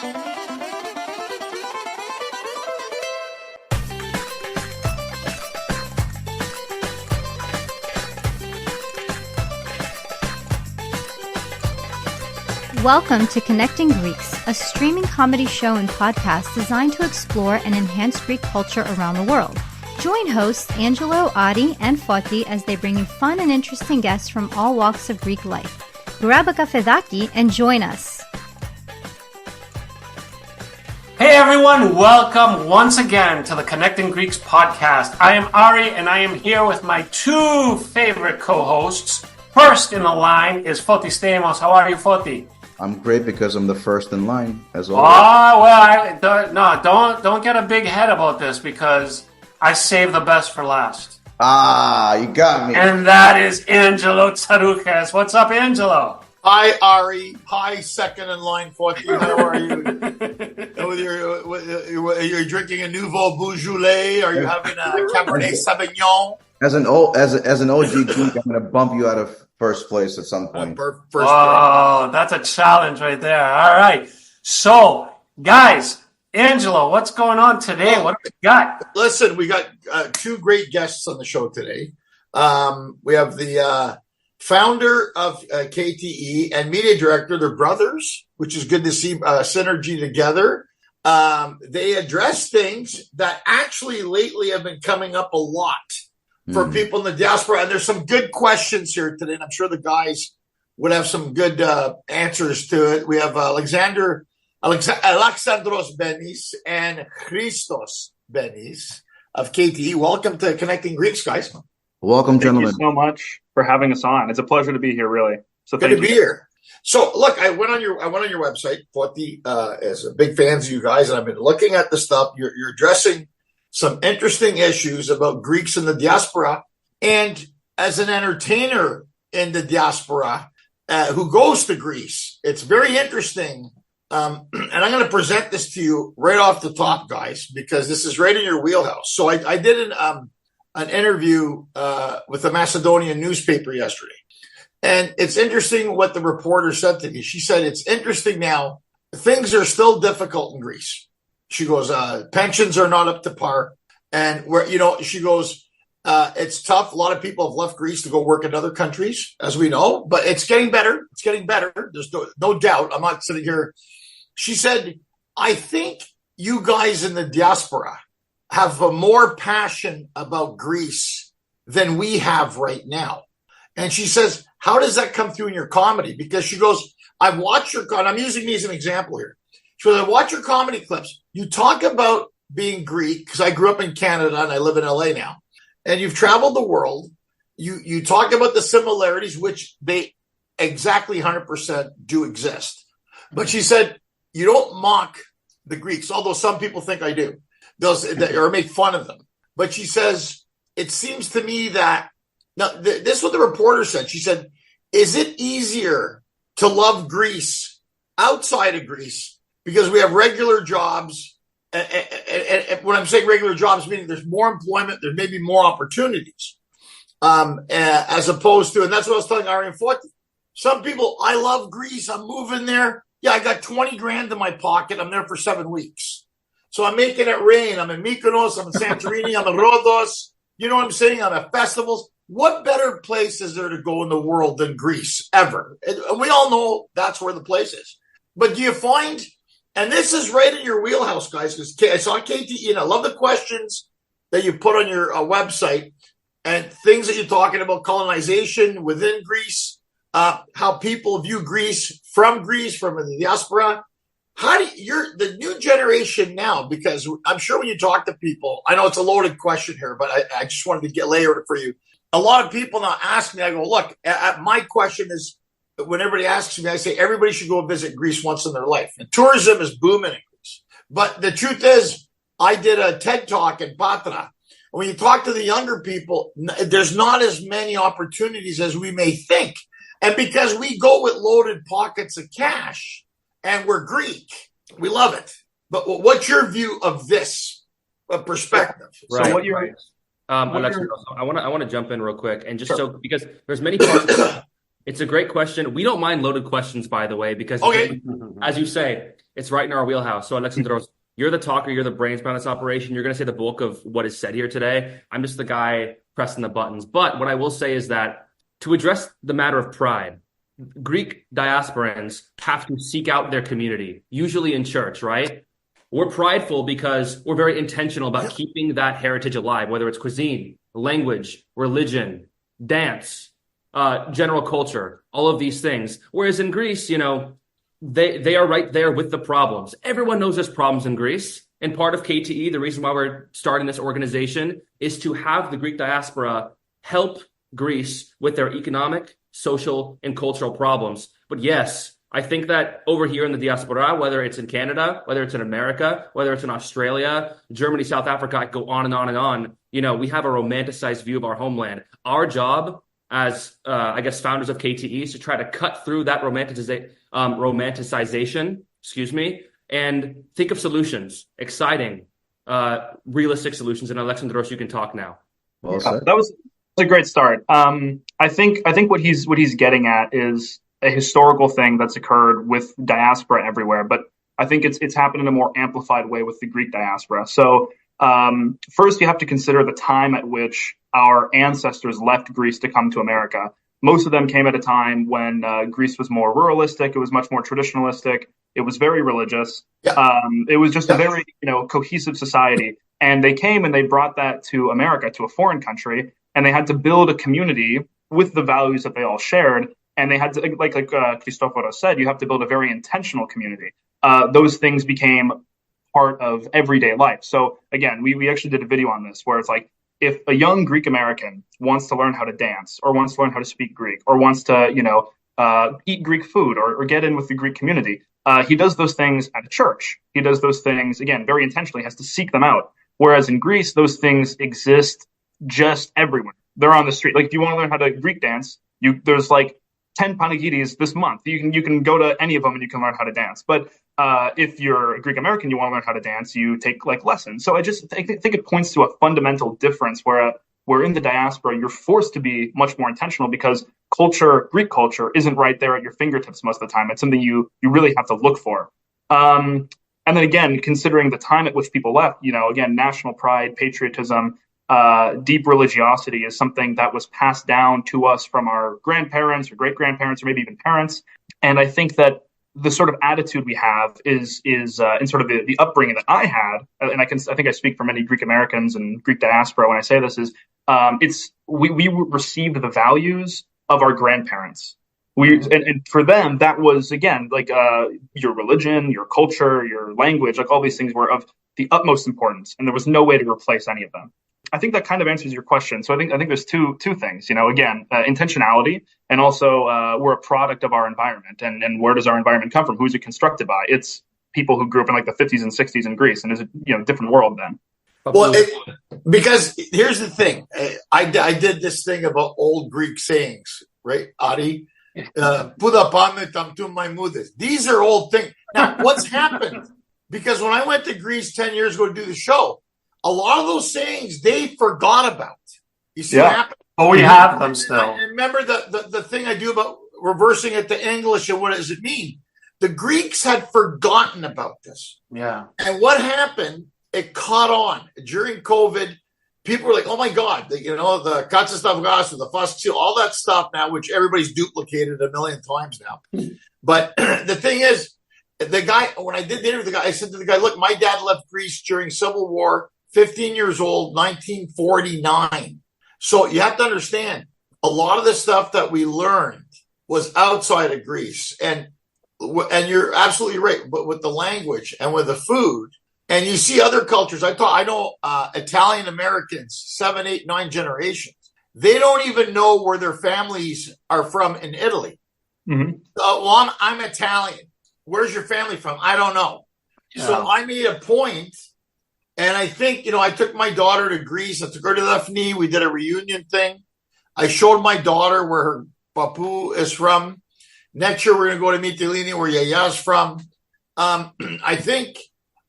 Welcome to Connecting Greeks, a streaming comedy show and podcast designed to explore and enhance Greek culture around the world. Join hosts Angelo, Ari, and Foti as they bring you fun and interesting guests from all walks of Greek life. Grab a kafedaki and join us. Hey everyone, welcome once again to the Connecting Greeks podcast. I am Ari and I am here with my two favorite co-hosts. First in the line is Foti Stamos. How are you, Foti? I'm great because I'm the first in line, as always. Oh, well, don't get a big head about this because I saved the best for last. Ah, you got me. And that is Angelo Tsarouches. What's up, Angelo? Hi, Ari. Hi, second in line, Foti. How are you? You're drinking a Nouveau Beaujolais? Are you having a Cabernet Sauvignon? As an OG Greek, I'm going to bump you out of first place at some point. That's a challenge right there. All right. So, guys, Angelo, what's going on today? What do we got? Listen, we got two great guests on the show today. We have the founder of KTE and media director. They're brothers, which is good to see synergy together. They address things that actually lately have been coming up a lot for people in the diaspora. And there's some good questions here today, and I'm sure the guys would have some good answers to it. We have Alexandros Benis and Christos Benis of KTE. Welcome to Connecting Greeks, guys. Welcome, gentlemen. Thank you so much for having us on. It's a pleasure to be here, really. So good to be here. So, look, I went on your website. Foti is a big fans of you guys, and I've been looking at the stuff. You're addressing some interesting issues about Greeks in the diaspora, and as an entertainer in the diaspora who goes to Greece, it's very interesting. And I'm going to present this to you right off the top, guys, because this is right in your wheelhouse. So I did an interview with a Macedonian newspaper yesterday. And it's interesting what the reporter said to me. She said, it's interesting now. Things are still difficult in Greece. She goes, pensions are not up to par. And she goes, it's tough. A lot of people have left Greece to go work in other countries, as we know, but it's getting better. It's getting better. There's no doubt. I'm not sitting here. She said, I think you guys in the diaspora have a more passion about Greece than we have right now. And she says, how does that come through in your comedy? Because she goes, I've watched your, and I'm using me as an example here. She goes, I watch your comedy clips. You talk about being Greek, because I grew up in Canada and I live in LA now. And you've traveled the world. You talk about the similarities, which they exactly 100% do exist. But she said, you don't mock the Greeks, although some people think I do, or make fun of them. But she says, it seems to me that, now this is what the reporter said. She said, is it easier to love Greece outside of Greece because we have regular jobs? And when I'm saying regular jobs, meaning there's more employment, there may be more opportunities, as opposed to, and that's what I was telling Ari and Foti. Some people, I love Greece. I'm moving there. Yeah, I got 20 grand in my pocket. I'm there for 7 weeks. So I'm making it rain. I'm in Mykonos. I'm in Santorini. I'm in Rhodos. You know what I'm saying? I'm at festivals. What better place is there to go in the world than Greece ever? And we all know that's where the place is. But do you find, and this is right in your wheelhouse, guys, because I saw KTE, and I love the questions that you put on your website and things that you're talking about, colonization within Greece, how people view Greece, from the diaspora. How do you're the new generation now? Because I'm sure when you talk to people, I know it's a loaded question here, but I just wanted to get layered for you. A lot of people now ask me, I go, look, my question is, when everybody asks me, I say everybody should go visit Greece once in their life. And tourism is booming in Greece. But the truth is, I did a TED Talk in Patra. When you talk to the younger people, there's not as many opportunities as we may think. And because we go with loaded pockets of cash and we're Greek, we love it. But what's your view of this perspective? Right. So what you're... Alexandros, I want to jump in real quick and just because there's many parts. It's a great question. We don't mind loaded questions, by the way, because as you say, it's right in our wheelhouse. So Alexandros, you're the talker, you're the brains behind this operation. You're going to say the bulk of what is said here today. I'm just the guy pressing the buttons. But what I will say is that to address the matter of pride, Greek diasporans have to seek out their community, usually in church, right? We're prideful because we're very intentional about keeping that heritage alive, whether it's cuisine, language, religion, dance, general culture, all of these things. Whereas in Greece, they are right there with the problems. Everyone knows there's problems in Greece. And part of KTE, the reason why we're starting this organization, is to have the Greek diaspora help Greece with their economic, social, and cultural problems. But yes, I think that over here in the diaspora, whether it's in Canada, whether it's in America, whether it's in Australia, Germany, South Africa, I go on and on and on. We have a romanticized view of our homeland. Our job as, founders of KTE is to try to cut through that romanticization, and think of solutions, exciting, realistic solutions. And Alexandros, you can talk now. Well said. That was a great start. I think what he's getting at is a historical thing that's occurred with diaspora everywhere, but I think it's happened in a more amplified way with the Greek diaspora. So first, you have to consider the time at which our ancestors left Greece to come to America. Most of them came at a time when Greece was more ruralistic. It was much more traditionalistic. It was very religious. Yeah. It was just a very cohesive society. And they came and they brought that to America, to a foreign country, and they had to build a community with the values that they all shared. And they had to, like Christophoros said, you have to build a very intentional community. Those things became part of everyday life. So again, we actually did a video on this where it's like, if a young Greek American wants to learn how to dance or wants to learn how to speak Greek or wants to, eat Greek food or get in with the Greek community, he does those things at a church. He does those things, again, very intentionally, has to seek them out. Whereas in Greece, those things exist just everywhere. They're on the street. Like if you want to learn how to Greek dance, there's like 10 panegidis this month. You can go to any of them and you can learn how to dance. But if you're a Greek American, you want to learn how to dance, you take like lessons. So I think it points to a fundamental difference where in the diaspora, you're forced to be much more intentional because Greek culture isn't right there at your fingertips most of the time. It's something you really have to look for. And then again, considering the time at which people left, again, national pride, patriotism, deep religiosity is something that was passed down to us from our grandparents or great-grandparents or maybe even parents. And I think that the sort of attitude we have is in sort of the upbringing that I had, and I think I speak for many Greek Americans and Greek diaspora when I say this, is we received the values of our grandparents. And for them, that was, again, like your religion, your culture, your language, like all these things were of the utmost importance, and there was no way to replace any of them. I think that kind of answers your question. So I think there's two things, again, intentionality, and also we're a product of our environment. And where does our environment come from? Who's it constructed by? It's people who grew up in like the 50s and 60s in Greece, and it's a different world then. Well, because here's the thing. I did this thing about old Greek sayings, right, Adi? These are old things. Now, what's happened? Because when I went to Greece 10 years ago to do the show, a lot of those sayings they forgot about. You see what happened? Oh, we have them still. I remember the thing I do about reversing it to English and what does it mean? The Greeks had forgotten about this. Yeah. And what happened, it caught on. During COVID, people were like, oh my God, the Katsastavgas, the Fossil, all that stuff now, which everybody's duplicated a million times now. But the thing is, the guy, when I did the interview, I said to the guy, look, my dad left Greece during Civil War, 15 years old, 1949. So you have to understand, a lot of the stuff that we learned was outside of Greece. And you're absolutely right, but with the language and with the food, and you see other cultures. I know Italian Americans, 7, 8, 9 generations. They don't even know where their families are from in Italy. Mm-hmm. Well, I'm Italian. Where's your family from? I don't know. Yeah. So I made a point, and I think, I took my daughter to Greece. I took her to Daphne. We did a reunion thing. I showed my daughter where her papu is from. Next year, we're going to go to Mytilene, where Yaya's from. I think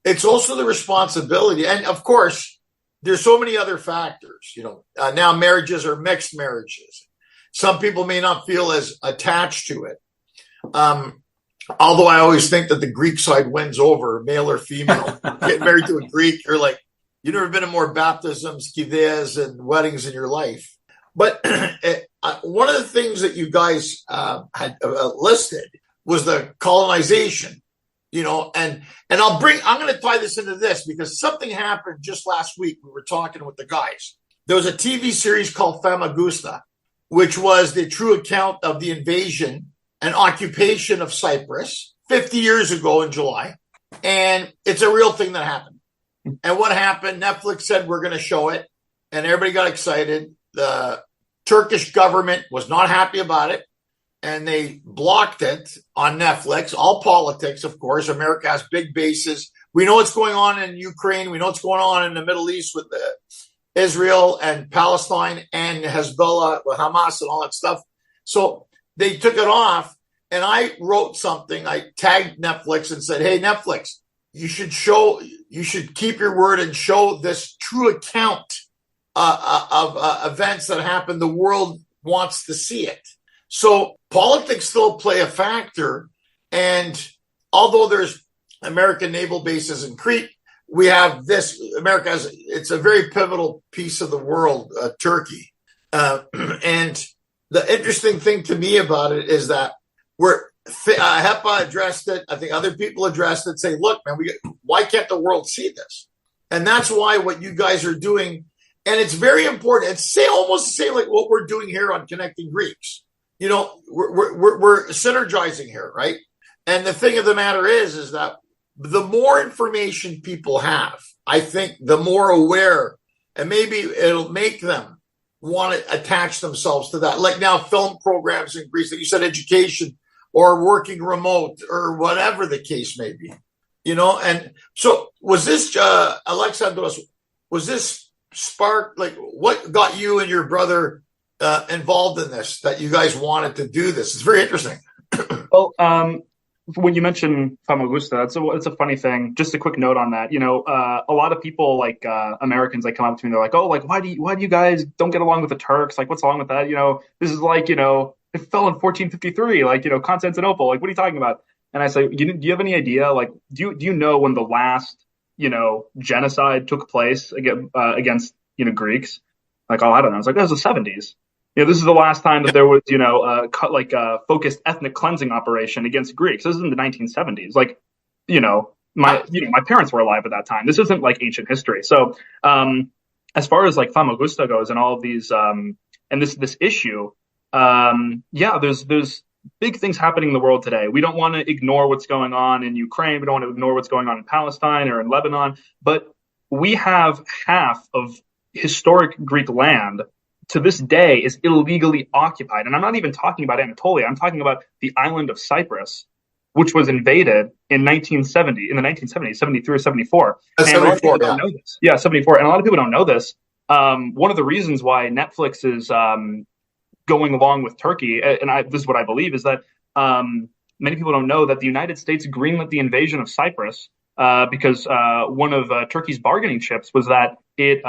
it's also the responsibility. And, of course, there's so many other factors. Now marriages are mixed marriages. Some people may not feel as attached to it. Although I always think that the Greek side wins over, male or female. Getting married to a Greek, you're like, you've never been in more baptisms, kiddahs, and weddings in your life. But one of the things that you guys had listed was the colonization, and I'm going to tie this into this because something happened just last week. We were talking with the guys. There was a TV series called Famagusta, which was the true account of the invasion and occupation of Cyprus 50 years ago in July. And it's a real thing that happened. And what happened? Netflix said, we're going to show it. And everybody got excited. The Turkish government was not happy about it. And they blocked it on Netflix. All politics, of course. America has big bases. We know what's going on in Ukraine. We know what's going on in the Middle East with Israel and Palestine and Hezbollah with Hamas and all that stuff. So they took it off, and I wrote something. I tagged Netflix and said, hey, Netflix, you should keep your word and show this true account of events that happened. The world wants to see it. So politics still play a factor. And although there's American naval bases in Crete, we have this. It's a very pivotal piece of the world, Turkey. And the interesting thing to me about it is that HEPA addressed it. I think other people addressed it, say, look, man, why can't the world see this? And that's why what you guys are doing, and it's very important. It's almost the same like what we're doing here on Connecting Greeks. We're synergizing here, right? And the thing of the matter is that the more information people have, I think the more aware, and maybe it'll make them want to attach themselves to that. Like now, film programs in Greece, like you said, education or working remote or whatever the case may be, And so was this, Alexandros, was this spark, like what got you and your brother involved in this, that you guys wanted to do this? It's very interesting. Well, when you mention Famagusta, it's a funny thing. Just a quick note on that. A lot of people, like Americans, come up to me and they're like, "Oh, like why do you guys don't get along with the Turks? Like, what's wrong with that? This is like, it fell in 1453, like Constantinople. Like, what are you talking about?" And I say, do you have any idea? Like, do you know when the last genocide took place against Greeks? Like, oh, I don't know. It's like that was the 70s. This is the last time that there was, a focused ethnic cleansing operation against Greeks. This is in the 1970s. Like, my parents were alive at that time. This isn't like ancient history. So, as far as like Famagusta goes and all of these, and this issue, there's big things happening in the world today. We don't want to ignore what's going on in Ukraine. We don't want to ignore what's going on in Palestine or in Lebanon. But we have half of historic Greek land to this day is illegally occupied. And I'm not even talking about Anatolia. I'm talking about the island of Cyprus, which was invaded in the 1970s, 73 or 74. And 74, don't know this. Yeah, 74. And a lot of people don't know this. One of the reasons why Netflix is going along with Turkey, and this is what I believe, is that many people don't know that the United States greenlit the invasion of Cyprus because one of Turkey's bargaining chips was that it,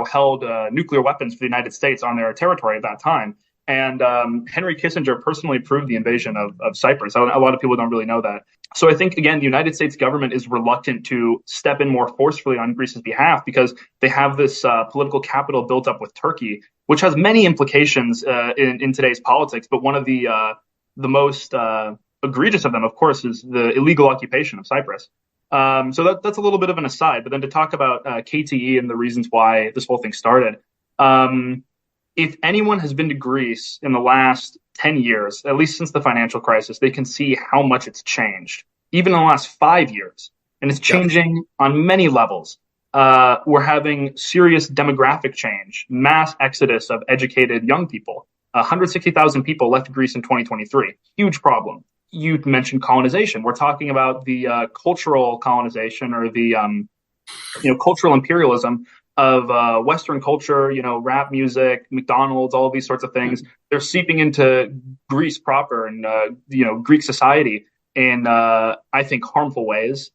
held nuclear weapons for the United States on their territory at that time. And Henry Kissinger personally approved the invasion of Cyprus. A lot of people don't really know that. So I think, again, the United States government is reluctant to step in more forcefully on Greece's behalf because they have this political capital built up with Turkey, which has many implications in today's politics. But one of the most egregious of them, of course, is the illegal occupation of Cyprus. So that's a little bit of an aside. But then to talk about KTE and the reasons why this whole thing started, if anyone has been to Greece in the last 10 years, at least since the financial crisis, they can see how much it's changed, even in the last 5 years. And it's changing on many levels. We're having serious demographic change, mass exodus of educated young people. 160,000 people left Greece in 2023. Huge problem. You mentioned colonization. We're talking about the cultural colonization or the cultural imperialism of Western culture, rap music, McDonald's, all of these sorts of things. They're seeping into Greece proper and, Greek society in, I think, harmful ways.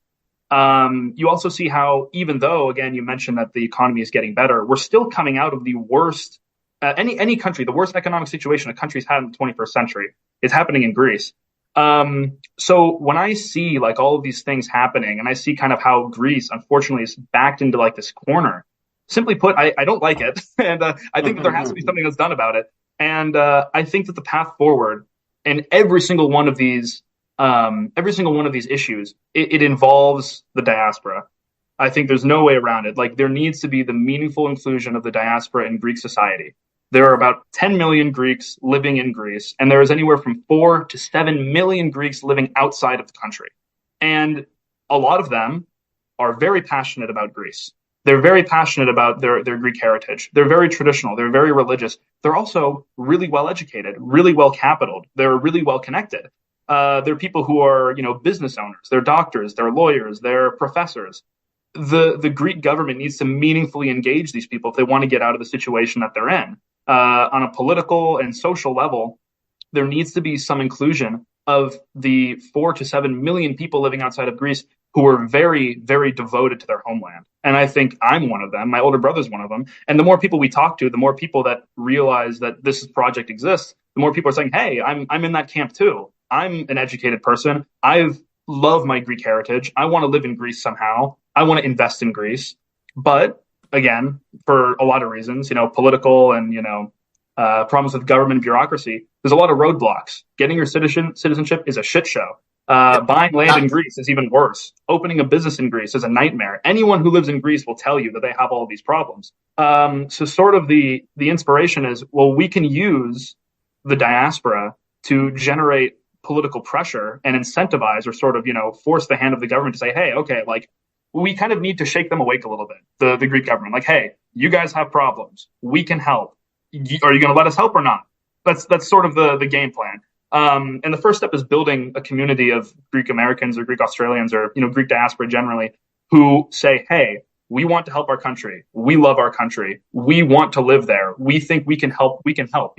You also see how, even though, again, you mentioned that the economy is getting better, we're still coming out of the worst, any country, the worst economic situation a country's had in the 21st century is happening in Greece. So when I see like all of these things happening, and I see kind of how Greece, unfortunately, is backed into like this corner, simply put, I don't like it. And I think that there has to be something that's done about it. And I think that the path forward in every single one of these issues, it involves the diaspora. I think there's no way around it. Like, there needs to be the meaningful inclusion of the diaspora in Greek society. There are about 10 million Greeks living in Greece, and there is anywhere from 4 to 7 million Greeks living outside of the country. And a lot of them are very passionate about Greece. They're very passionate about their Greek heritage. They're very traditional. They're very religious. They're also really well educated, really well capitaled. They're really well connected. They're people who are, business owners. They're doctors. They're lawyers. They're professors. The Greek government needs to meaningfully engage these people if they want to get out of the situation that they're in. On a political and social level, there needs to be some inclusion of the 4 to 7 million people living outside of Greece who are very, very devoted to their homeland. And I think I'm one of them. My older brother's one of them. And the more people we talk to, the more people that realize that this project exists, the more people are saying, hey, I'm in that camp too. I'm an educated person. I love my Greek heritage. I want to live in Greece somehow. I want to invest in Greece. But again, for a lot of reasons, political and, problems with government bureaucracy, there's a lot of roadblocks. Getting your citizenship is a shit show. Buying land in Greece is even worse. Opening a business in Greece is a nightmare. Anyone who lives in Greece will tell you that they have all of these problems. So sort of the inspiration is, well, we can use the diaspora to generate political pressure and incentivize or sort of, force the hand of the government to say, hey, okay, like, we kind of need to shake them awake a little bit, the Greek government. Like, hey, you guys have problems. We can help. Are you going to let us help or not? That's sort of the game plan. And the first step is building a community of Greek Americans or Greek Australians or, Greek diaspora generally, who say, hey, we want to help our country. We love our country. We want to live there. We think we can help. We can help,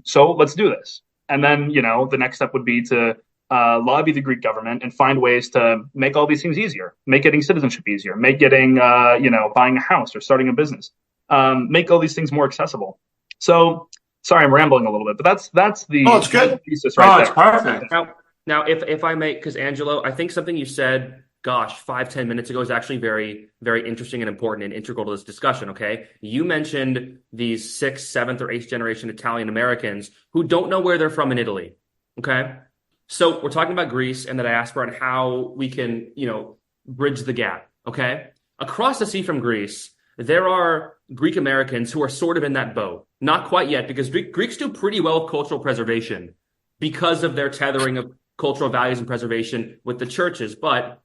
so let's do this. And then, the next step would be to lobby the Greek government and find ways to make all these things easier, make getting citizenship easier, make getting, buying a house or starting a business, make all these things more accessible. So, sorry, I'm rambling a little bit, but that's the it's good. thesis right it's perfect. Now, if I may, because Angelo, I think something you said, 5-10 minutes ago is actually very, very interesting and important and integral to this discussion, okay? You mentioned these 6th, 7th, or 8th generation Italian Americans who don't know where they're from in Italy, okay? So we're talking about Greece and the diaspora and how we can, bridge the gap, okay? Across the sea from Greece, there are Greek Americans who are sort of in that boat. Not quite yet, because Greeks do pretty well with cultural preservation because of their tethering of cultural values and preservation with the churches. But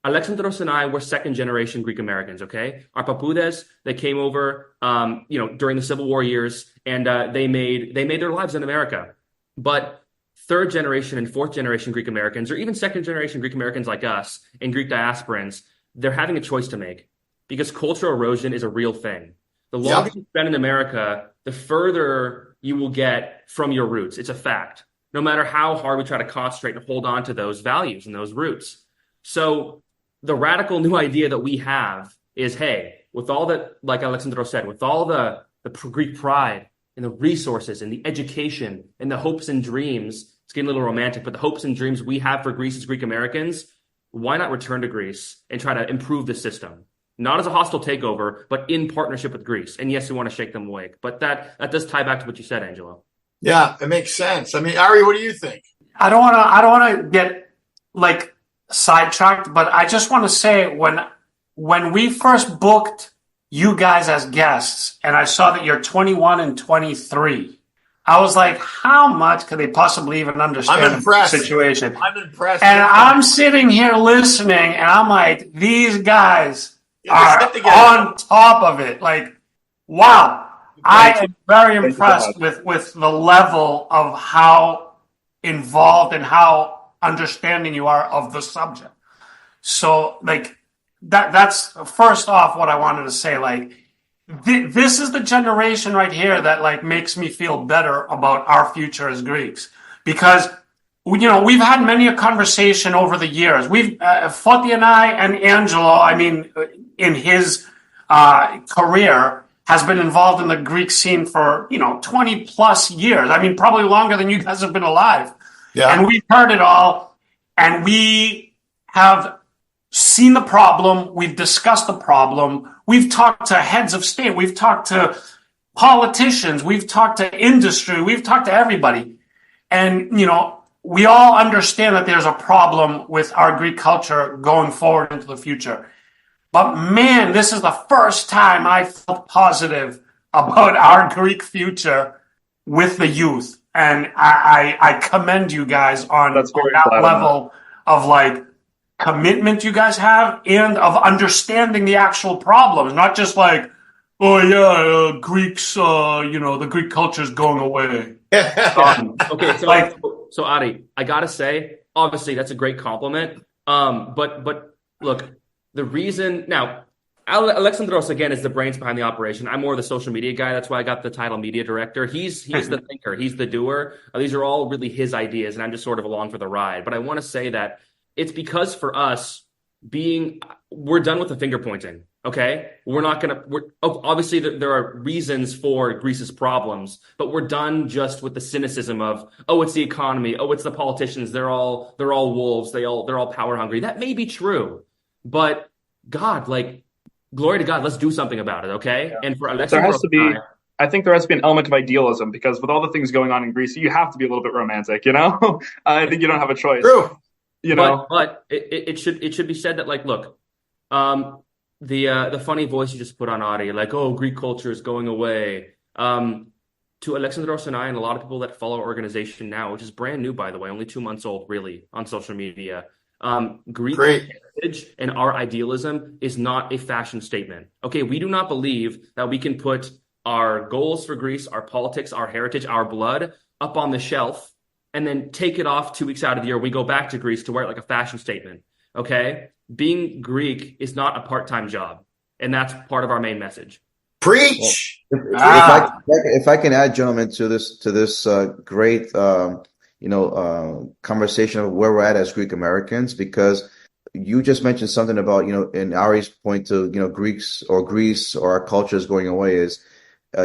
Alexandros and I were 2nd generation Greek Americans, okay? Our papudes, they came over, during the Civil War years, and they made their lives in America. But 3rd generation and 4th generation Greek Americans, or even 2nd generation Greek Americans like us and Greek diasporans, they're having a choice to make because cultural erosion is a real thing. The longer you spend in America, the further you will get from your roots. It's a fact, no matter how hard we try to concentrate and hold on to those values and those roots. So the radical new idea that we have is, hey, with all that, like Alexandros said, with all the Greek pride and the resources and the education and the hopes and dreams, it's getting a little romantic, but the hopes and dreams we have for Greece as Greek Americans, why not return to Greece and try to improve the system? Not as a hostile takeover, but in partnership with Greece. And yes, we want to shake them awake. But that does tie back to what you said, Angelo. Yeah, it makes sense. I mean, Ari, what do you think? I don't want to get like sidetracked, but I just want to say when we first booked you guys as guests, and I saw that you're 21 and 23, I was like, how much could they possibly even understand the situation? I'm impressed. And I'm sitting here listening, and I'm like, these guys are on top of it. Like, wow. I am very impressed with the level of how involved and how understanding you are of the subject. So, like, that's first off what I wanted to say. Like, this is the generation right here that, like, makes me feel better about our future as Greeks. Because, we've had many a conversation over the years. Foti and I and Angelo, I mean, in his career, has been involved in the Greek scene for, 20 plus years. I mean, probably longer than you guys have been alive. Yeah. And we've heard it all, and we have seen the problem. We've discussed the problem. We've talked to heads of state. We've talked to politicians. We've talked to industry. We've talked to everybody. And, we all understand that there's a problem with our Greek culture going forward into the future. But man, this is the first time I felt positive about our Greek future with the youth. And I commend you guys on that level of like commitment you guys have and of understanding the actual problems, not just like, oh yeah, Greeks, the Greek culture is going away. Okay, so Adi, I gotta say, obviously that's a great compliment. But look, the reason now, Alexandros again is the brains behind the operation. I'm more the social media guy. That's why I got the title media director. He's the thinker. He's the doer. These are all really his ideas, and I'm just sort of along for the ride. But I want to say that it's because for us we're done with the finger pointing. Okay, obviously there are reasons for Greece's problems, but we're done just with the cynicism of, oh, it's the economy, oh, it's the politicians, they're all wolves, they're all power hungry. That may be true, but God, like, glory to God, let's do something about it, okay? Yeah. And for Alexandros, I think there has to be an element of idealism, because with all the things going on in Greece, you have to be a little bit romantic, I think you don't have a choice. True. But it should be said that, like, look, the funny voice you just put on Adi, like, oh, Greek culture is going away. To Alexandros and I and a lot of people that follow our organization now, which is brand new, by the way, only 2 months old, really, on social media. Greek heritage and our idealism is not a fashion statement. Okay, we do not believe that we can put our goals for Greece, our politics, our heritage, our blood up on the shelf and then take it off 2 weeks out of the year. We go back to Greece to wear it like a fashion statement. Okay, being Greek is not a part-time job, and that's part of our main message. Preach. Well, if I can add, gentlemen, to this great conversation of where we're at as Greek Americans, because you just mentioned something about, in Ari's point to, Greeks or Greece or our culture is going away, is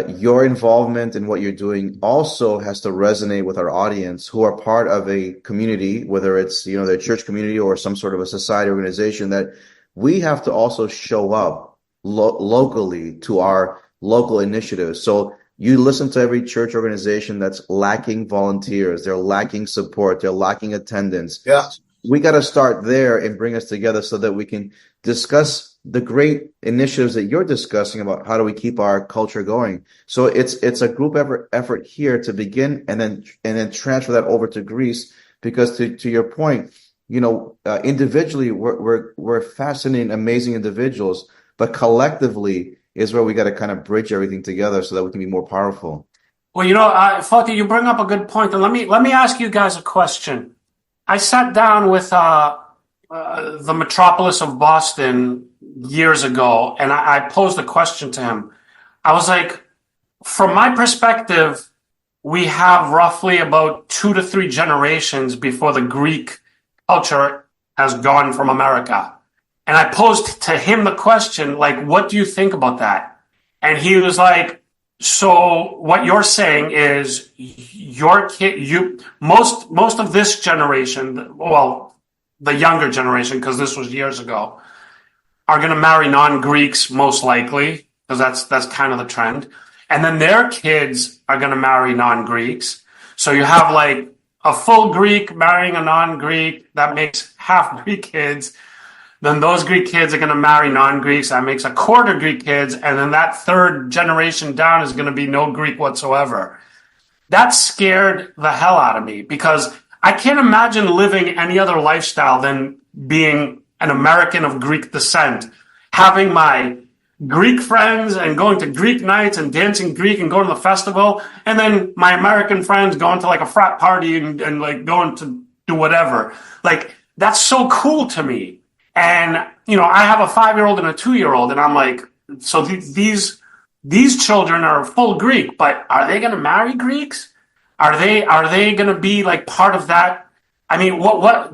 your involvement in what you're doing also has to resonate with our audience who are part of a community, whether it's, the church community or some sort of a society organization, that we have to also show up locally to our local initiatives. So you listen to every church organization that's lacking volunteers, they're lacking support, they're lacking attendance. Yeah. We got to start there and bring us together so that we can discuss the great initiatives that you're discussing about how do we keep our culture going. So it's a group effort here to begin and then transfer that over to Greece, because to your point, individually we're fascinating, amazing individuals, but collectively is where we got to kind of bridge everything together so that we can be more powerful. Well, Foti, you bring up a good point, and let me ask you guys a question. I sat down with the metropolis of Boston years ago, and I posed a question to him. I was like, from my perspective, we have roughly about 2 to 3 generations before the Greek culture has gone from America. And I posed to him the question, like, what do you think about that? And he was like, so what you're saying is your kid, most of this generation, well, the younger generation, because this was years ago, are going to marry non-Greeks most likely, because that's kind of the trend. And then their kids are going to marry non-Greeks. So you have like a full Greek marrying a non-Greek, that makes half Greek kids. Then those Greek kids are going to marry non-Greeks. That makes a quarter Greek kids. And then that third generation down is going to be no Greek whatsoever. That scared the hell out of me, because I can't imagine living any other lifestyle than being an American of Greek descent, having my Greek friends and going to Greek nights and dancing Greek and going to the festival. And then my American friends going to like a frat party and like going to do whatever. Like, that's so cool to me. And, I have a 5-year-old and a 2-year-old, and I'm like, so these children are full Greek, but are they going to marry Greeks? Are they going to be like part of that? I mean, what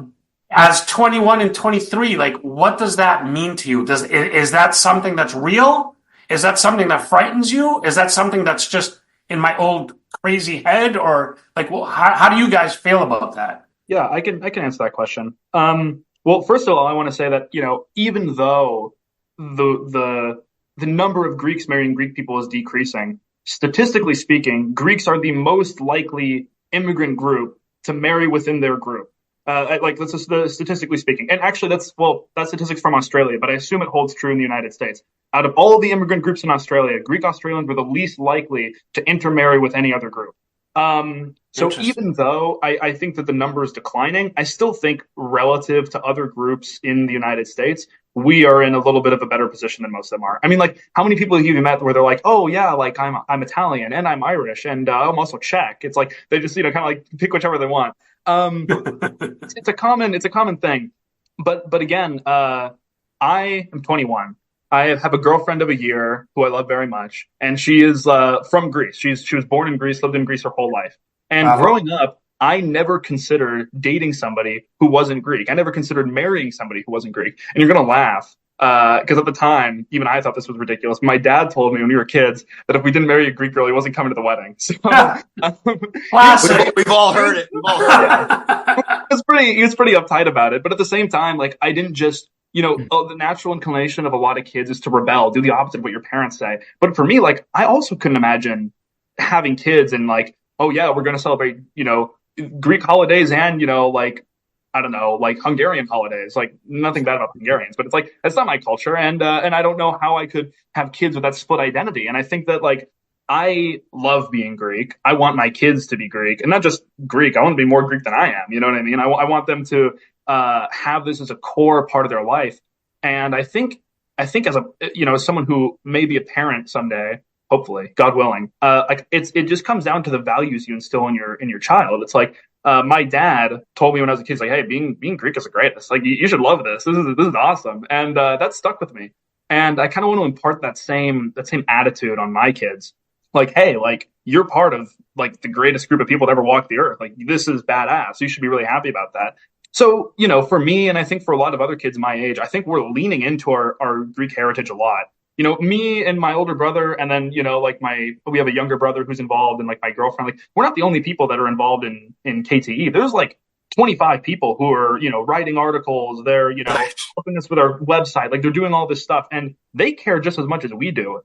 as 21 and 23, like, what does that mean to you? Is that something that's real? Is that something that frightens you? Is that something that's just in my old crazy head, or like, well, how do you guys feel about that? Yeah, I can answer that question. Well, first of all, I want to say that, even though the number of Greeks marrying Greek people is decreasing, statistically speaking, Greeks are the most likely immigrant group to marry within their group. That's just statistically speaking. And actually, that's statistics from Australia, but I assume it holds true in the United States. Out of all of the immigrant groups in Australia, Greek Australians were the least likely to intermarry with any other group. So even though I think that the number is declining, I still think relative to other groups in the United States, we are in a little bit of a better position than most of them are. I mean, like, how many people have you met where they're like, oh yeah, like I'm Italian and I'm Irish and I'm also Czech. It's like they just, kind of like pick whichever they want. It's a common thing. But again, I am 21. I have a girlfriend of a year who I love very much, and she is from Greece. She was born in Greece, lived in Greece her whole life. And growing up, I never considered dating somebody who wasn't Greek. I never considered marrying somebody who wasn't Greek. And you're going to laugh because at the time, even I thought this was ridiculous. My dad told me when we were kids that if we didn't marry a Greek girl, he wasn't coming to the wedding. So, classic. We've all heard it. He was pretty uptight about it. But at the same time, like, I didn't just, the natural inclination of a lot of kids is to rebel, do the opposite of what your parents say. But for me, like, I also couldn't imagine having kids and like, oh yeah, we're going to celebrate, Greek holidays and, like, I don't know, like Hungarian holidays. Like, nothing bad about Hungarians, but it's like, that's not my culture. And I don't know how I could have kids with that split identity. And I think that, like, I love being Greek. I want my kids to be Greek, and not just Greek. I want to be more Greek than I am. You know what I mean? I want them to have this as a core part of their life. And I think as as someone who may be a parent someday, hopefully, God willing, it just comes down to the values you instill in your child. It's like, my dad told me when I was a kid, he's like, hey, being Greek is the greatest. Like, you should love this. This is awesome. And that stuck with me. And I kind of want to impart that same attitude on my kids. Like, hey, like, you're part of, like, the greatest group of people to ever walk the earth. Like, this is badass. You should be really happy about that. So, for me, and I think for a lot of other kids my age, I think we're leaning into our Greek heritage a lot. Me and my older brother, and then, we have a younger brother who's involved, and like my girlfriend, like, we're not the only people that are involved in KTE. There's like 25 people who are, writing articles. They're, helping us with our website. Like, they're doing all this stuff, and they care just as much as we do,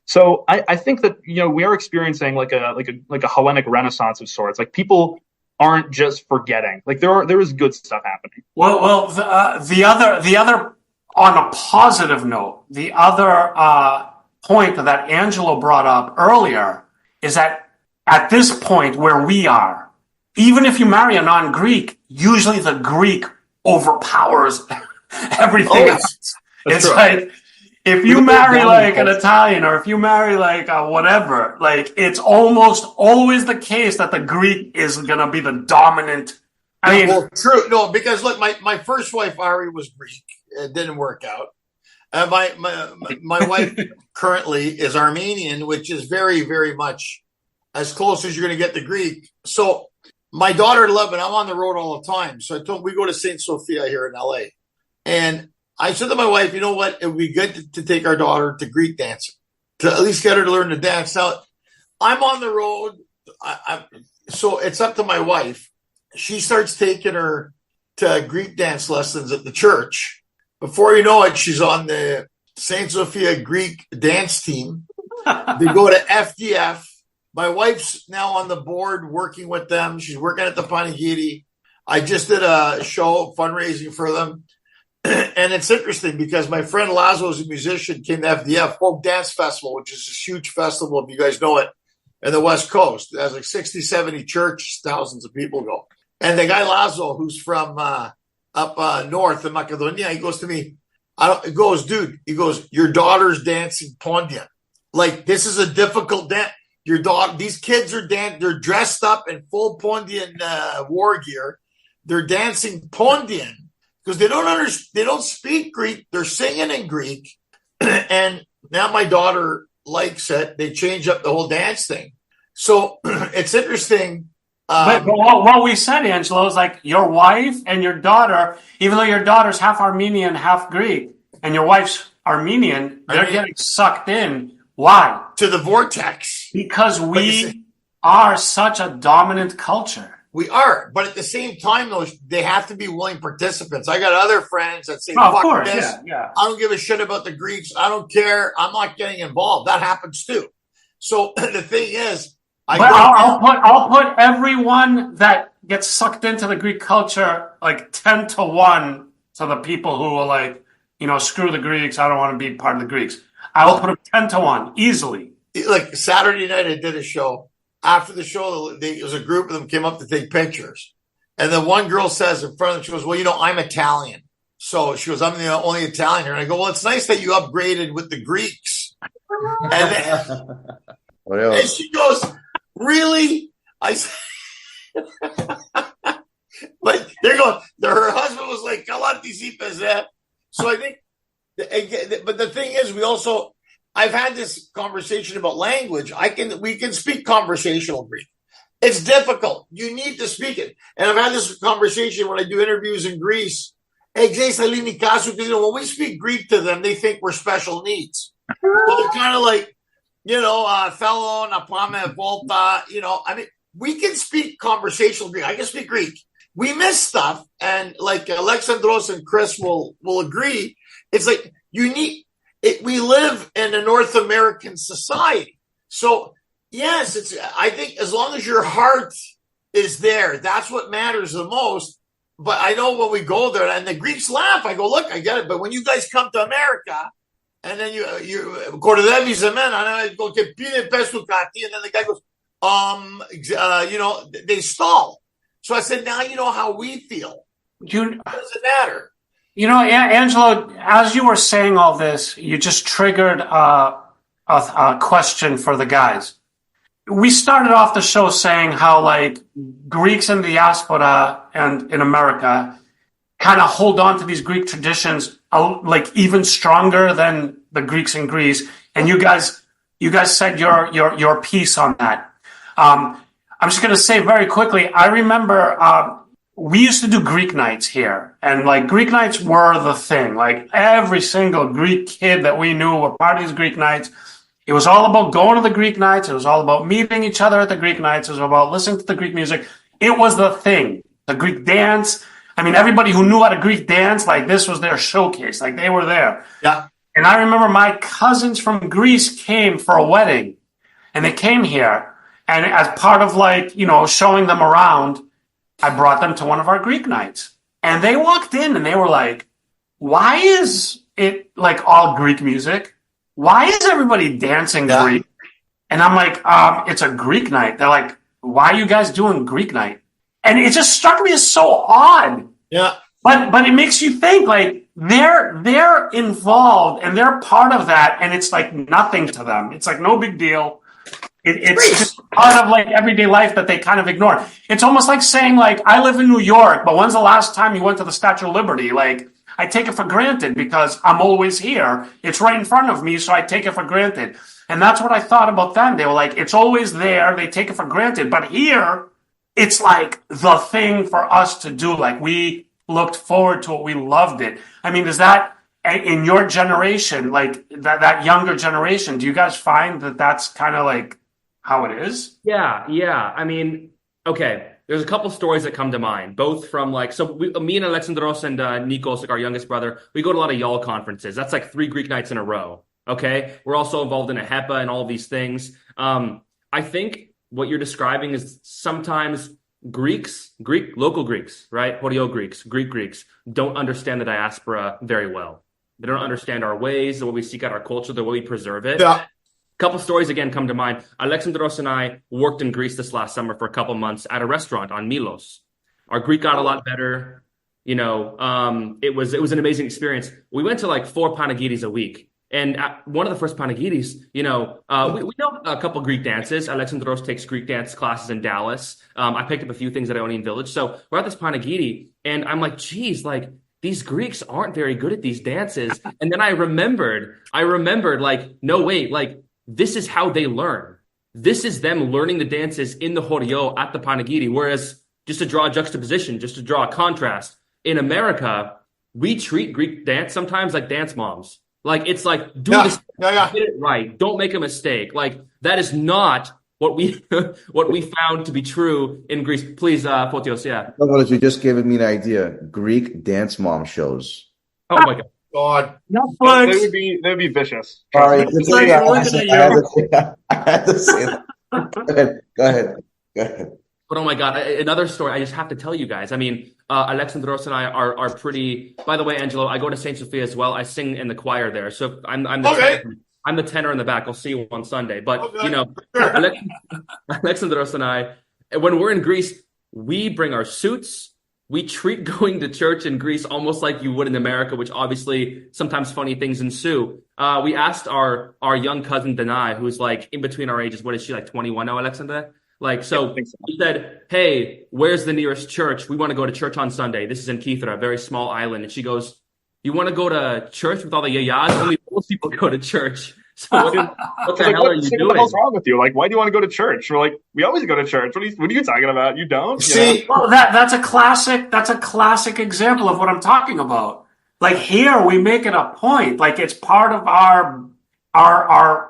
So I think that, we are experiencing like a Hellenic Renaissance of sorts. Like, people aren't just forgetting. Like, there is good stuff happening. Well, the other on a positive note, the other point that Angelo brought up earlier is that at this point where we are, even if you marry a non-Greek, usually the Greek overpowers everything else. It's true. Like, if you marry like an Italian, or if you marry like whatever, like, it's almost always the case that the Greek is going to be the dominant. I mean, well, true. No, because look, my first wife, Ari, was Greek. It didn't work out. My wife currently is Armenian, which is very, very much as close as you're going to get to Greek. So my daughter, 11, I'm on the road all the time. So I told we go to St. Sophia here in LA. And I said to my wife, you know what? It would be good to take our daughter to Greek dancing, to at least get her to learn to dance. Now, I'm on the road. So it's up to my wife. She starts taking her to Greek dance lessons at the church. Before you know it, she's on the St. Sophia Greek dance team. They go to FDF. My wife's now on the board working with them. She's working at the Panigiri. I just did a show fundraising for them. And it's interesting because my friend Lazo is a musician, came to FDF, Folk Dance Festival, which is a huge festival, if you guys know it, in the West Coast. It has like 60, 70 churches, thousands of people go. And the guy Lazo, who's from up north in Macedonia, he goes to me, dude, your daughter's dancing Pondian. Like, this is a difficult dance. Your daughter, these kids are they're dressed up in full Pondian war gear. They're dancing Pondian because they don't speak Greek. They're singing in Greek. And now my daughter likes it. They change up the whole dance thing. So it's interesting. But what we said, Angelo, is like your wife and your daughter, even though your daughter's half Armenian, half Greek, and your wife's Armenian, they're getting sucked in. Why? To the vortex. Because we are such a dominant culture. We are, but at the same time, though, they have to be willing participants. I got other friends that say, Oh, of fuck course, this. yeah. I don't give a shit about the Greeks. I don't care. I'm not getting involved. That happens too. So the thing is, I'll put everyone that gets sucked into the Greek culture like 10 to 1 to the people who are like, screw the Greeks. I don't want to be part of the Greeks. I will put them 10 to 1 easily. Like Saturday night, I did a show. After the show, there was a group of them came up to take pictures. And then one girl says in front of them, she goes, well, I'm Italian. So she goes, I'm the only Italian here. And I go, well, it's nice that you upgraded with the Greeks. And she goes, really? I said, but they're going, her husband was like, so I think, but the thing is, I've had this conversation about language. We can speak conversational Greek. It's difficult. You need to speak it. And I've had this conversation when I do interviews in Greece. When we speak Greek to them, they think we're special needs. So they're kind of like, fellow, napame, volta, we can speak conversational Greek. I can speak Greek. We miss stuff. And like Alexandros and Chris will agree. It's like we live in a North American society. So yes, I think as long as your heart is there, that's what matters the most. But I know when we go there and the Greeks laugh, I go, look, I get it. But when you guys come to America and then you go to them, and I go to and then the guy goes, they stall. So I said, now you know how we feel. What does it matter? Angelo, as you were saying all this, you just triggered a question for the guys. We started off the show saying how like Greeks in the diaspora and in America kind of hold on to these Greek traditions like even stronger than the Greeks in Greece. And you guys said your piece on that. I'm just going to say very quickly, I remember we used to do Greek nights here, and like Greek nights were the thing. Like every single Greek kid that we knew were part of these Greek nights. It was all about going to the Greek nights. It was all about meeting each other at the Greek nights. It was about listening to the Greek music. It was the thing. The Greek dance. I mean, everybody who knew how to Greek dance, like this was their showcase. Like they were there. Yeah. And I remember my cousins from Greece came for a wedding, and they came here. And as part of like, showing them around, I brought them to one of our Greek nights. And they walked in and they were like, why is it like all Greek music? Why is everybody dancing Greek? And I'm like, it's a Greek night. They're like, why are you guys doing Greek night? And it just struck me as so odd. Yeah. But it makes you think like they're involved and they're part of that. And it's like nothing to them. It's like no big deal. It's just part of like everyday life that they kind of ignore. It's almost like saying like, I live in New York, but when's the last time you went to the Statue of Liberty? Like, I take it for granted because I'm always here. It's right in front of me, so I take it for granted. And that's what I thought about them. They were like, it's always there. They take it for granted. But here, it's like the thing for us to do. Like we looked forward to it. We loved it. I mean, is that in your generation, like that younger generation, do you guys find that that's kind of like how it is? Yeah. I mean, okay. There's a couple stories that come to mind, both from like, me and Alexandros and Nikos, like our youngest brother, we go to a lot of y'all conferences. That's like 3 Greek nights in a row. Okay. We're also involved in a HEPA and all of these things. I think what you're describing is sometimes local Greeks, right? Horio Greeks, Greek Greeks don't understand the diaspora very well. They don't understand our ways, the way we seek out our culture, the way we preserve it. Yeah. Couple stories again come to mind. Alexandros and I worked in Greece this last summer for a couple months at a restaurant on Milos. Our Greek got a lot better. It was an amazing experience. We went to like 4 panagidis a week. And at one of the first panagidis, we know a couple Greek dances. Alexandros takes Greek dance classes in Dallas. I picked up a few things at Ionian Village. So we're at this panagidi, and I'm like, geez, like these Greeks aren't very good at these dances. And then I remembered like, no, wait, like, this is how they learn. This is them learning the dances in the Horio at the Panagidi. Whereas, just to draw a juxtaposition, just to draw a contrast, in America, we treat Greek dance sometimes like dance moms. Like, it's like, do this, get it right. Don't make a mistake. Like, that is not what we what we found to be true in Greece. Please, Fotios, yeah. You just gave me an idea. Greek dance mom shows. Oh my God. God. Netflix. They would be vicious. Sorry, It's like looking at you. I had to say that. Go ahead. But oh my God, another story I just have to tell you guys. I mean, Alexandros and I are pretty. By the way, Angelo, I go to Saint Sophia as well. I sing in the choir there, so I'm the tenor in the back. I'll see you on Sunday. But you know, Alexandros and I, when we're in Greece, we bring our suits. We treat going to church in Greece almost like you would in America, which obviously sometimes funny things ensue. We asked our young cousin Benis, who's like in between our ages. What is she, like 21 now, Alexandra? Like, so we said, hey, where's the nearest church? We want to go to church on Sunday. This is in Kythera, a very small island. And she goes, you want to go to church with all the yayas? Only old people go to church. So what the hell are you doing? What the hell's wrong with you? Like, why do you want to go to church? We're like, we always go to church. What are you talking about? You don't? See, well, that's a classic example of what I'm talking about. Like here, we make it a point. Like it's part of our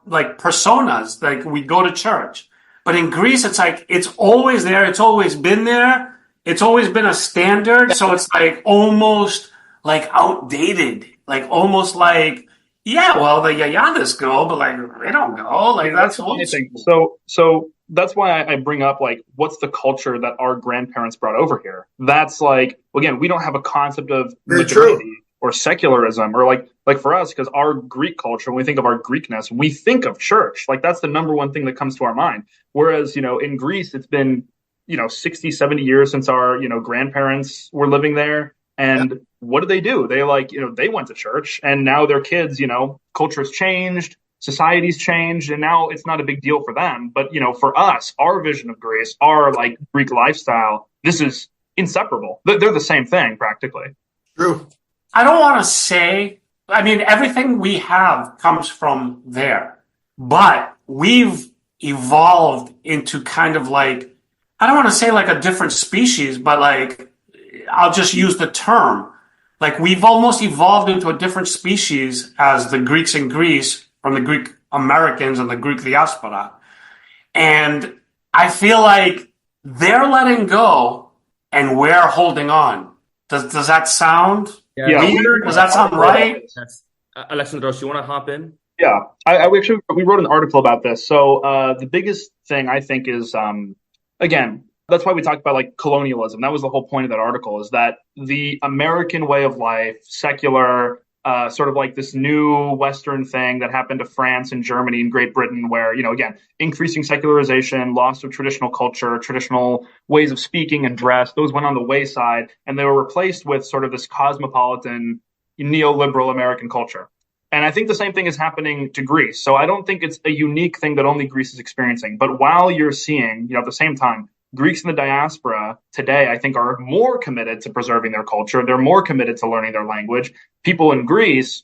like personas. Like we go to church. But in Greece, it's like, it's always there. It's always been there. It's always been a standard. So it's like almost like outdated, like almost like, yeah, well, the Yayanas go, but like, they don't go. Like that's the whole thing. So that's why I bring up like, what's the culture that our grandparents brought over here? That's like, again, we don't have a concept of modernity or secularism or like for us, because our Greek culture, when we think of our Greekness, we think of church. Like that's the number one thing that comes to our mind. Whereas, in Greece, it's been, 60, 70 years since our, grandparents were living there. And what do? They they went to church and now their kids, culture's changed, society's changed, and now it's not a big deal for them. But, for us, our vision of Greece, our like Greek lifestyle, this is inseparable. They're the same thing practically. True. I don't want to say, I mean, everything we have comes from there, but we've evolved into kind of like, I don't want to say like a different species, but like, I'll just use the term. Like we've almost evolved into a different species as the Greeks in Greece from the Greek Americans and the Greek Diaspora. And I feel like they're letting go and we're holding on. Does that sound weird? Does that sound right? Yes. Alexandros, you want to hop in? Yeah, we wrote an article about this. So the biggest thing I think is, again, that's why we talked about like colonialism. That was the whole point of that article, is that the American way of life, secular, sort of like this new Western thing that happened to France and Germany and Great Britain, where, again, increasing secularization, loss of traditional culture, traditional ways of speaking and dress, those went on the wayside, and they were replaced with sort of this cosmopolitan, neoliberal American culture. And I think the same thing is happening to Greece. So I don't think it's a unique thing that only Greece is experiencing. But while you're seeing, at the same time, Greeks in the diaspora today, I think, are more committed to preserving their culture. They're more committed to learning their language. People in Greece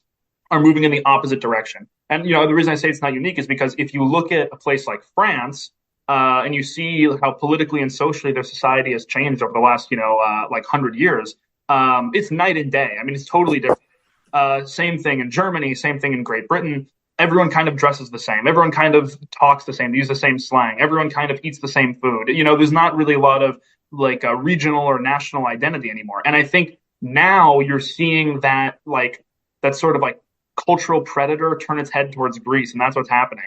are moving in the opposite direction. And, the reason I say it's not unique is because if you look at a place like France, and you see how politically and socially their society has changed over the last, like 100 years, it's night and day. I mean, it's totally different. Same thing in Germany, same thing in Great Britain. Everyone kind of dresses the same. Everyone kind of talks the same. They use the same slang. Everyone kind of eats the same food. There's not really a lot of like a regional or national identity anymore. And I think now you're seeing that sort of like cultural predator turn its head towards Greece, and that's what's happening.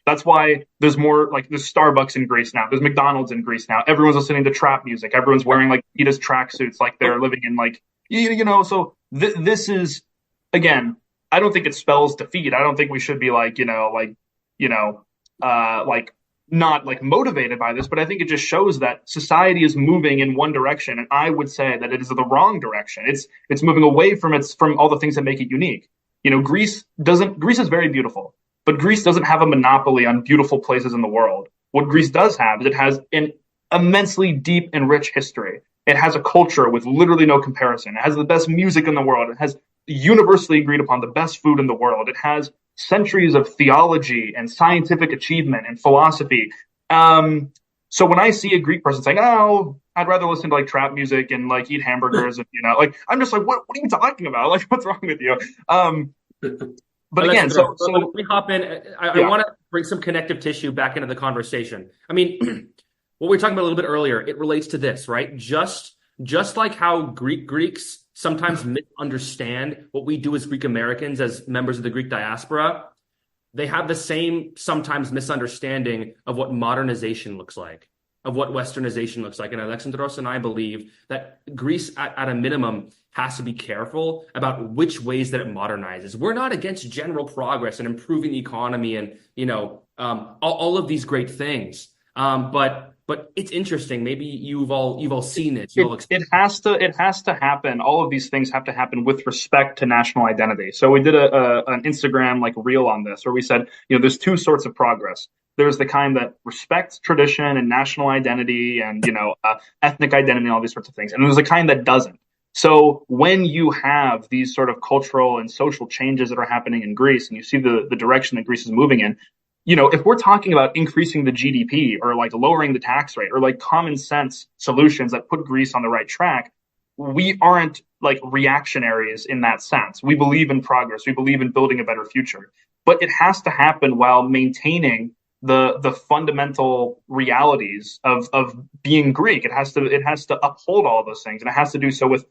That's why there's more, like there's Starbucks in Greece now. There's McDonald's in Greece now. Everyone's listening to trap music. Everyone's wearing like Adidas tracksuits, like they're living in like So this is, again, I don't think it spells defeat. I don't think we should be not like motivated by this, but I think it just shows that society is moving in one direction, and I would say that it is the wrong direction. It's moving away from all the things that make it unique. Greece is very beautiful, but Greece doesn't have a monopoly on beautiful places in the world. What Greece does have is it has an immensely deep and rich history. It has a culture with literally no comparison. It has the best music in the world. It has universally agreed upon the best food in the world. It has centuries of theology and scientific achievement and philosophy. So when I see a Greek person saying, "Oh, I'd rather listen to like trap music and like eat hamburgers," and I'm just like, what are you talking about? Like, what's wrong with you? But again, so let me hop in. I want bring some connective tissue back into the conversation. I mean, what we were talking about a little bit earlier, it relates to this, right? Just like how Greeks sometimes misunderstand what we do as Greek Americans, as members of the Greek diaspora, they have the same sometimes misunderstanding of what modernization looks like, of what Westernization looks like. And Alexandros and I believe that Greece, at a minimum, has to be careful about which ways that it modernizes. We're not against general progress and improving the economy and, all of these great things. But it's interesting. Maybe you've all seen it. It has to happen. All of these things have to happen with respect to national identity. So we did an Instagram reel on this where we said, there's two sorts of progress. There's the kind that respects tradition and national identity and ethnic identity and all these sorts of things, and there's the kind that doesn't. So when you have these sort of cultural and social changes that are happening in Greece, and you see the direction that Greece is moving in, if we're talking about increasing the GDP or lowering the tax rate or common sense solutions that put Greece on the right track, we aren't reactionaries in that sense. We believe in progress. We believe in building a better future, but it has to happen while maintaining the fundamental realities of being Greek. It has to uphold all of those things, and it has to do so with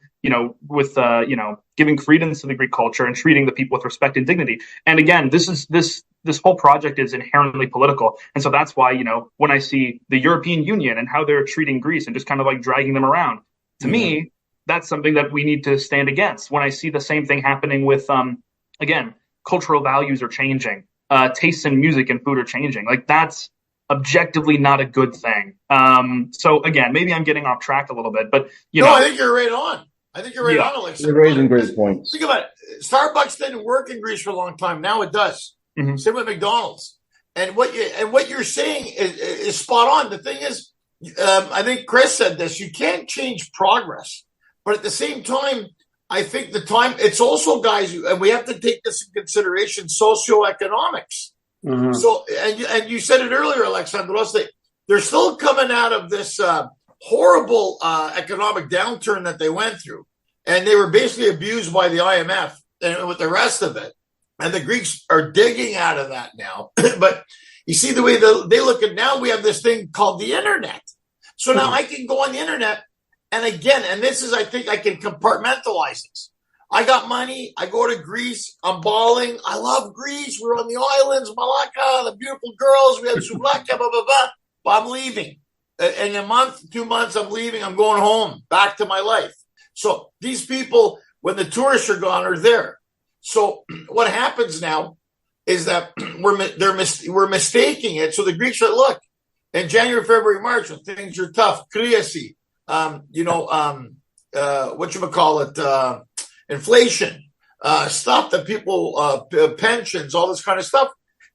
giving credence to the Greek culture and treating the people with respect and dignity. And again, this whole project is inherently political, and so that's why when I see the European Union and how they're treating Greece and just kind of dragging them around, to me, that's something that we need to stand against. When I see the same thing happening with again, cultural values are changing. Tastes in music and food are changing. That's objectively not a good thing. So again, maybe I'm getting off track a little bit, but I think you're right on. On, Alex. You're raising great points. Think about it. Starbucks didn't work in Greece for a long time. Now it does. Mm-hmm. Same with McDonald's. And what you're saying is spot on. The thing is, I think Chris said this. You can't change progress, but at the same time, I think it's also, guys, and we have to take this in consideration, socioeconomics. Mm-hmm. So, and you said it earlier, Alexandros, that they're still coming out of this horrible economic downturn that they went through. And they were basically abused by the IMF and with the rest of it. And the Greeks are digging out of that now. But you see the way they look at now, we have this thing called the internet. So now I can go on the internet. And again, and this is, I think I can compartmentalize this. I got money. I go to Greece. I'm balling. I love Greece. We're on the islands, Malacca, the beautiful girls. We have Souvlaki, blah, blah, blah. But I'm leaving. In a month, 2 months, I'm leaving. I'm going home, back to my life. So these people, when the tourists are gone, are there. So what happens now is that we're mistaking it. So the Greeks are, look, in January, February, March, when things are tough, kriasi, inflation, stuff that people, pensions, all this kind of stuff.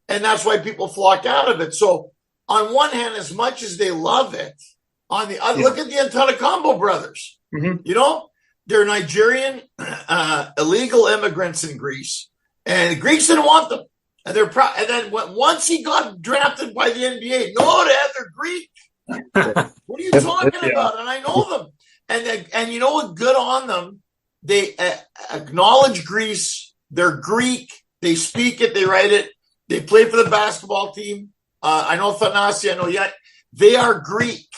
And that's why people flock out of it. So on one hand, as much as they love it, on the other, look at the Antonacombo brothers. Mm-hmm. They're Nigerian, illegal immigrants in Greece, and the Greeks didn't want them. And they're proud. And then once he got drafted by the NBA, no, they're Greek. What are you talking about? And I know them. And you know what? Good on them. They acknowledge Greece. They're Greek. They speak it. They write it. They play for the basketball team. I know Thanasi. I know Yet. They are Greek.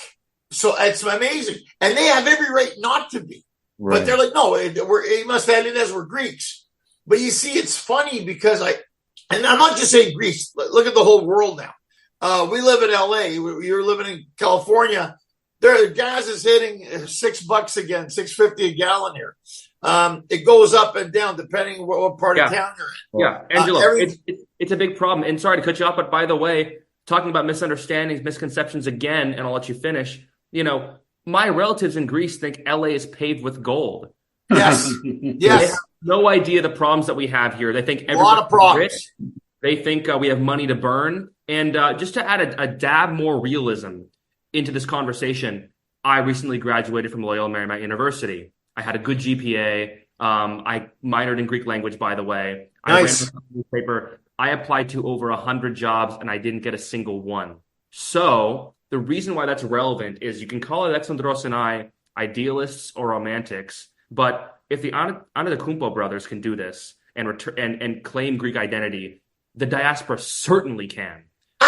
So it's amazing. And they have every right not to be. Right. But they're like, no, we must have it as we're Greeks. But you see, it's funny because and I'm not just saying Greece. Look at the whole world now. We live in LA. You're living in California. The gas is hitting $6 again, $6.50 a gallon here. It goes up and down depending what part of town you're in. Yeah, Angelo, it's a big problem. And sorry to cut you off, but by the way, talking about misunderstandings, misconceptions again, and I'll let you finish. My relatives in Greece think LA is paved with gold. Yes. Yes. They have no idea the problems that we have here. They think everybody's a lot of problems. Rich. They think we have money to burn. And just to add a dab more realism into this conversation, I recently graduated from Loyola Marymount University. I had a good GPA. I minored in Greek language, by the way. Nice. I ran a newspaper. I applied to over 100 jobs, and I didn't get a single one. So the reason why that's relevant is you can call Alexandros and I idealists or romantics, but if the Antetokounmpo brothers can do this and claim Greek identity, the diaspora certainly can.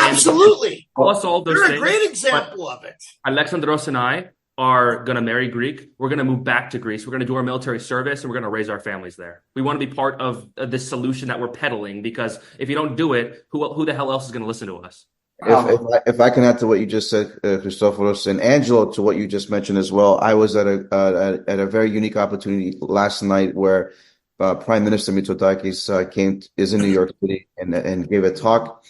Absolutely. Plus all those You're things. a great example of it. Alexandros and I are going to marry Greek. We're going to move back to Greece. We're going to do our military service, and we're going to raise our families there. We want to be part of this solution that we're peddling, because if you don't do it, who the hell else is going to listen to us? If I can add to what you just said, Christophoros, and Angelo, to what you just mentioned as well, I was at a very unique opportunity last night where Prime Minister Mitsotakis is in New York City and gave a talk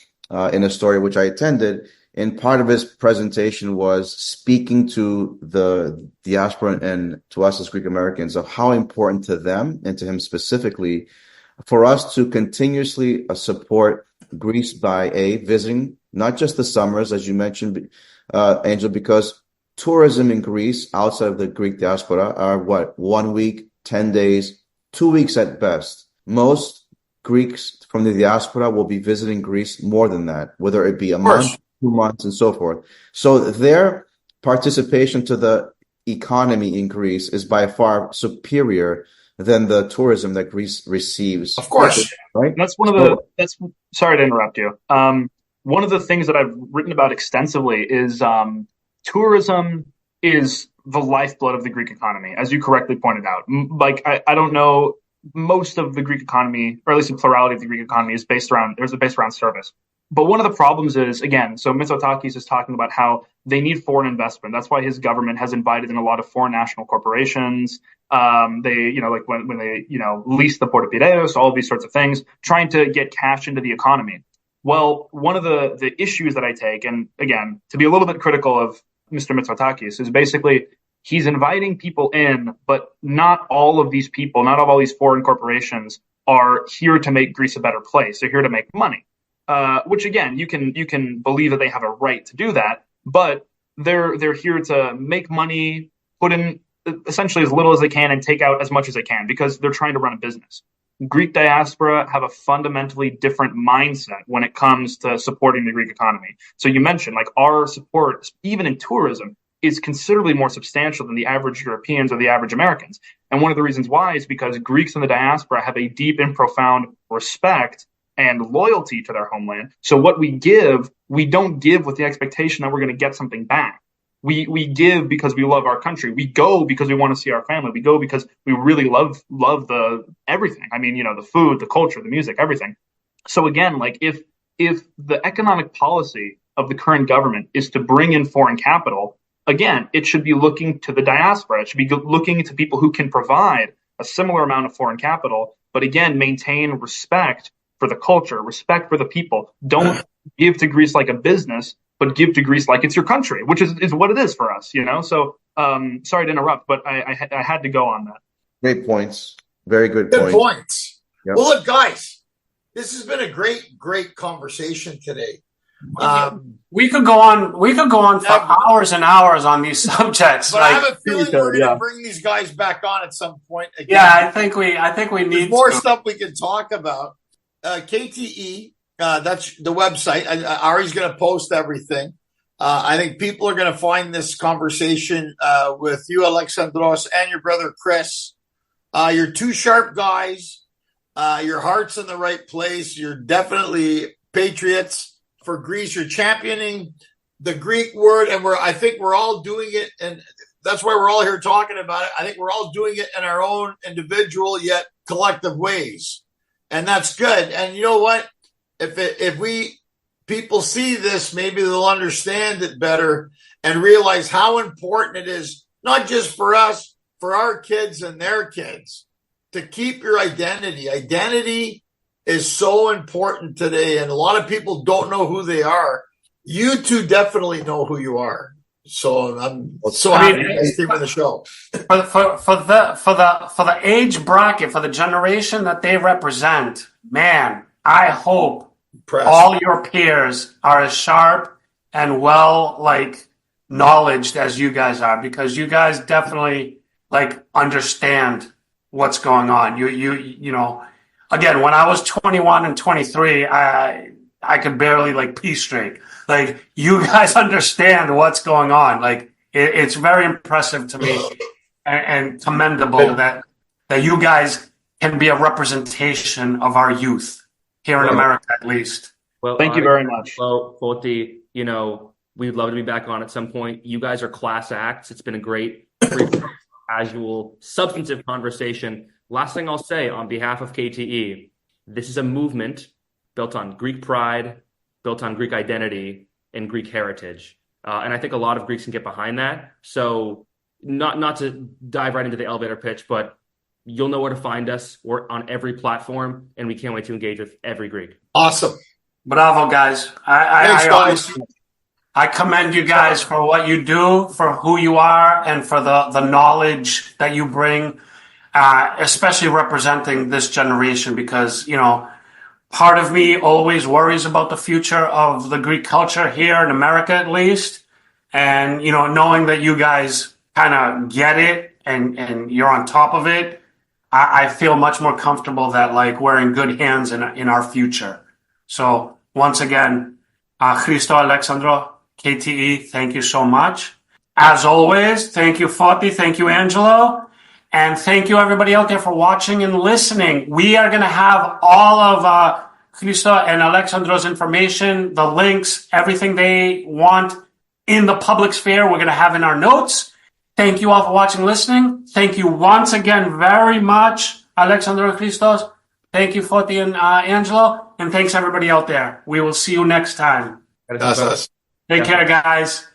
in a story which I attended. And part of his presentation was speaking to the diaspora and to us as Greek Americans of how important to them and to him specifically for us to continuously support Greece by visiting not just the summers, as you mentioned, Angel, because tourism in Greece outside of the Greek diaspora are 1 week, 10 days, 2 weeks at best. Most Greeks from the diaspora will be visiting Greece more than that, whether it be a month, 2 months, and so forth. So their participation to the economy in Greece is by far superior than the tourism that Greece receives. Of course. Right? That's sorry to interrupt you. One of the things that I've written about extensively is tourism is the lifeblood of the Greek economy, as you correctly pointed out. I don't know, most of the Greek economy, or at least the plurality of the Greek economy, is based around service. But one of the problems is, again, so Mitsotakis is talking about how they need foreign investment. That's why his government has invited in a lot of foreign national corporations. They, like when they, lease the Port of Piraeus, all of these sorts of things, trying to get cash into the economy. Well, one of the issues that I take, and again, to be a little bit critical of Mr. Mitsotakis, is basically he's inviting people in, but not all of these people, not all these foreign corporations are here to make Greece a better place. They're here to make money. Which again, you can believe that they have a right to do that, but they're here to make money, put in essentially as little as they can and take out as much as they can because they're trying to run a business. Greek diaspora have a fundamentally different mindset when it comes to supporting the Greek economy. So you mentioned our support, even in tourism, is considerably more substantial than the average Europeans or the average Americans. And one of the reasons why is because Greeks in the diaspora have a deep and profound respect and loyalty to their homeland. So what we give, we don't give with the expectation that we're going to get something back. We give because we love our country. We go because we want to see our family. We go because we really love the everything. I mean, the food, the culture, the music, everything. So again, if the economic policy of the current government is to bring in foreign capital, again, it should be looking to the diaspora. It should be looking to people who can provide a similar amount of foreign capital, but again, maintain respect for the culture, respect for the people. Don't give to Greece like a business, but give to Greece like it's your country, which is what it is for us, So sorry to interrupt, but I had to go on that. Great points. Very good points. Yep. Well, look, guys, this has been a great conversation today. We could go on for hours and hours on these subjects. But I have a feeling we're going to bring these guys back on at some point again. Yeah, I think we need more stuff we can talk about. KTE, that's the website. Ari's going to post everything. I think people are going to find this conversation with you, Alexandros, and your brother Chris. You're two sharp guys. Your heart's in the right place. You're definitely patriots for Greece. You're championing the Greek word, and I think we're all doing it, and that's why we're all here talking about it. I think we're all doing it in our own individual yet collective ways. And that's good. And you know what? If people see this, maybe they'll understand it better and realize how important it is, not just for us, for our kids and their kids, to keep your identity. Identity is so important today, and a lot of people don't know who they are. You two definitely know who you are. So I'm so happy to see you on the show. For the age bracket, for the generation that they represent, man, I hope all your peers are as sharp and well knowledged as you guys are, because you guys definitely understand what's going on. You know, again, when I was 21 and 23, I could barely pee straight. You guys understand what's going on. It's very impressive to me and commendable that you guys can be a representation of our youth here in America, at least. Well, Thank you very much. Well, Foti, we'd love to be back on at some point. You guys are class acts. It's been a great, casual, substantive conversation. Last thing I'll say on behalf of KTE, this is a movement built on Greek pride, built on Greek identity, and Greek heritage. And I think a lot of Greeks can get behind that. So not to dive right into the elevator pitch, but you'll know where to find us. We're on every platform, and we can't wait to engage with every Greek. Awesome. Bravo, guys. Thanks, guys. I commend you guys for what you do, for who you are, and for the knowledge that you bring, especially representing this generation, because, part of me always worries about the future of the Greek culture here in America, at least. And, knowing that you guys kind of get it and you're on top of it, I feel much more comfortable that we're in good hands in our future. So once again, Christo, Alexandro, KTE, thank you so much. As always, thank you, Foti, thank you, Angelo, and thank you everybody out there for watching and listening. We are going to have all of Christo and Alexandro's information, the links, everything they want in the public sphere, we're going to have in our notes. Thank you all for watching and listening. Thank you once again very much, Alexandros Christos. Thank you, Foti and Angelo. And thanks, everybody out there. We will see you next time. That's us. Take care, guys.